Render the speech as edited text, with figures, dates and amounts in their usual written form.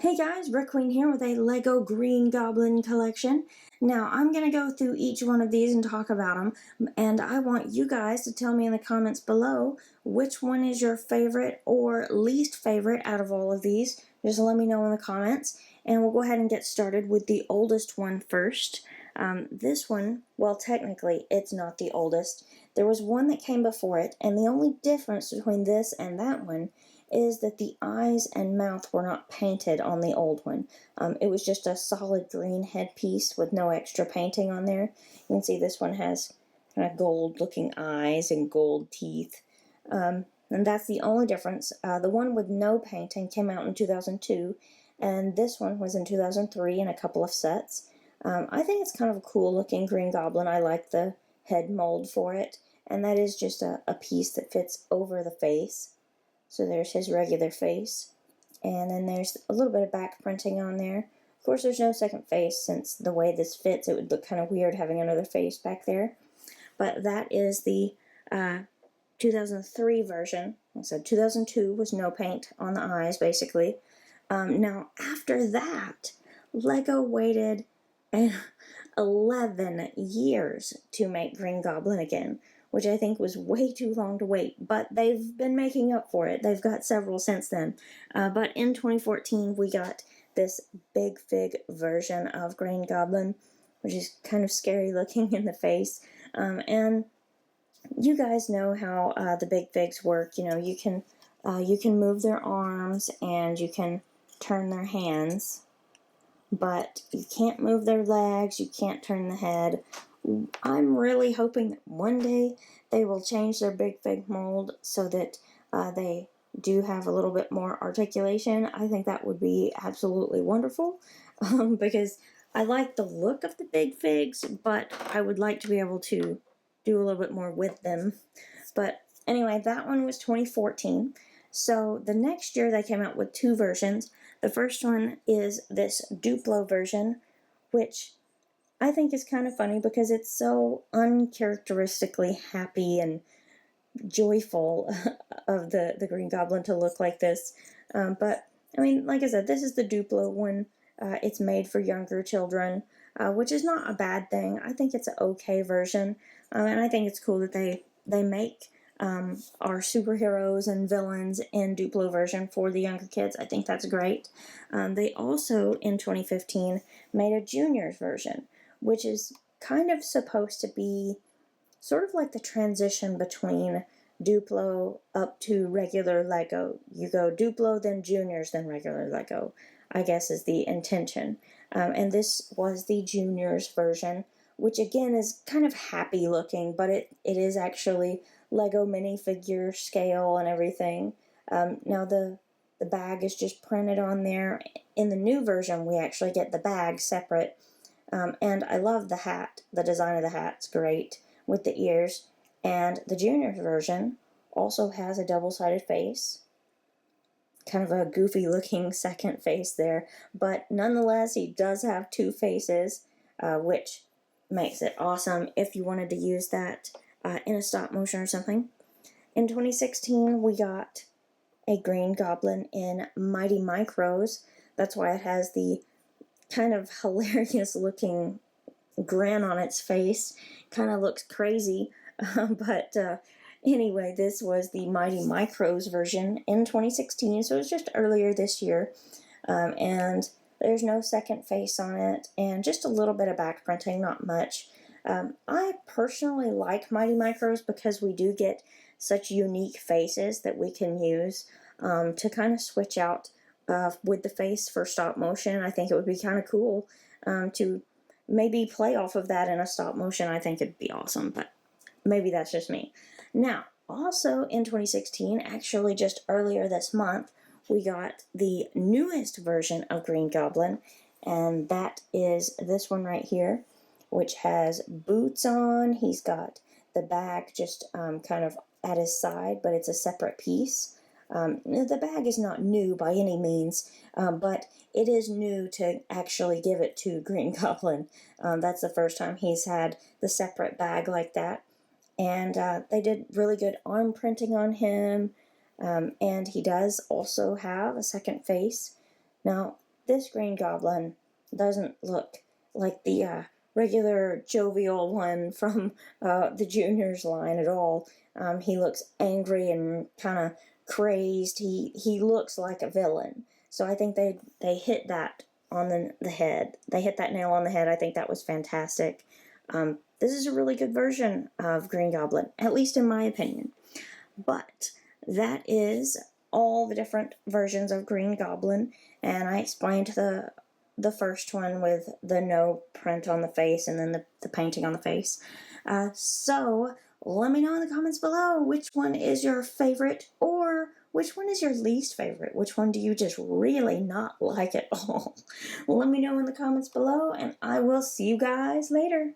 Hey guys, BrickQueen here with a Lego Green Goblin collection. Now, I'm going to go through each one of these and talk about them, and I want you guys to tell me in the comments below which one is your favorite or least favorite out of all of these. Just let me know in the comments, and we'll go ahead and get started with the oldest one first. This one, well, technically, it's not the oldest. There was one that came before it, and the only difference between this and that one is that the eyes and mouth were not painted on the old one. It was just a solid green headpiece with no extra painting on there. You can see this one has kind of gold looking eyes and gold teeth. And that's the only difference. The one with no painting came out in 2002, and this one was in 2003 in a couple of sets. I think it's kind of a cool looking Green Goblin. I like the head mold for it, and that is just a piece that fits over the face. So there's his regular face, and then there's a little bit of back printing on there. Of course, there's no second face, since the way this fits, it would look kind of weird having another face back there. But that is the 2003 version. Like I said, 2002 was no paint on the eyes, basically. Now, after that, Lego waited 11 years to make Green Goblin again, which I think was way too long to wait, but they've been making up for it. They've got several since then. But in 2014, we got this big fig version of Green Goblin, which is kind of scary looking in the face. And you guys know how the big figs work. You know, you can move their arms and you can turn their hands, but you can't move their legs, you can't turn the head. I'm really hoping that one day they will change their big fig mold so that they do have a little bit more articulation. I think that would be absolutely wonderful, because I like the look of the big figs, but I would like to be able to do a little bit more with them. But anyway, that one was 2014. So the next year they came out with two versions. The first one is this Duplo version, which I think is kind of funny because it's so uncharacteristically happy and joyful of the Green Goblin to look like this. But, I mean, like I said, this is the Duplo one. It's made for younger children, which is not a bad thing. I think it's an okay version, and I think it's cool that they make our superheroes and villains in Duplo version for the younger kids. I think that's great. They also, in 2015, made a juniors version, which is kind of supposed to be sort of like the transition between Duplo up to regular Lego. You go Duplo, then juniors, then regular Lego, I guess is the intention. And this was the juniors version, which again is kind of happy looking, but it is actually Lego minifigure scale and everything. Now the bag is just printed on there. In the new version, we actually get the bag separate. And I love the hat. The design of the hat's great with the ears. And the junior version also has a double-sided face. Kind of a goofy looking second face there. But nonetheless, he does have two faces, which makes it awesome if you wanted to use that in a stop motion or something. In 2016, we got a Green Goblin in Mighty Micros. That's why it has the kind of hilarious looking grin on its face. Kind of looks crazy. But anyway, this was the Mighty Micros version in 2016, so it was just earlier this year. And there's no second face on it, and just a little bit of back printing, not much. I personally like Mighty Micros because we do get such unique faces that we can use to kind of switch out with the face for stop motion. I think it would be kind of cool to maybe play off of that in a stop motion. I think it'd be awesome, but maybe that's just me. Now, also in 2016, actually just earlier this month, we got the newest version of Green Goblin, and that is this one right here, which has boots on. He's got the bag just kind of at his side, but it's a separate piece. The bag is not new by any means, but it is new to actually give it to Green Goblin. That's the first time he's had the separate bag like that. And they did really good arm printing on him, and he does also have a second face. Now, this Green Goblin doesn't look like the regular jovial one from the Juniors line at all. He looks angry and kind of crazed. He looks like a villain. So I think they hit that on the head. They hit that nail on the head. I think that was fantastic. This is a really good version of Green Goblin, at least in my opinion. But that is all the different versions of Green Goblin, and I explained the first one with the no print on the face and then the painting on the face. So let me know in the comments below which one is your favorite, or which one is your least favorite. Which one do you just really not like at all? Let me know in the comments below, and I will see you guys later.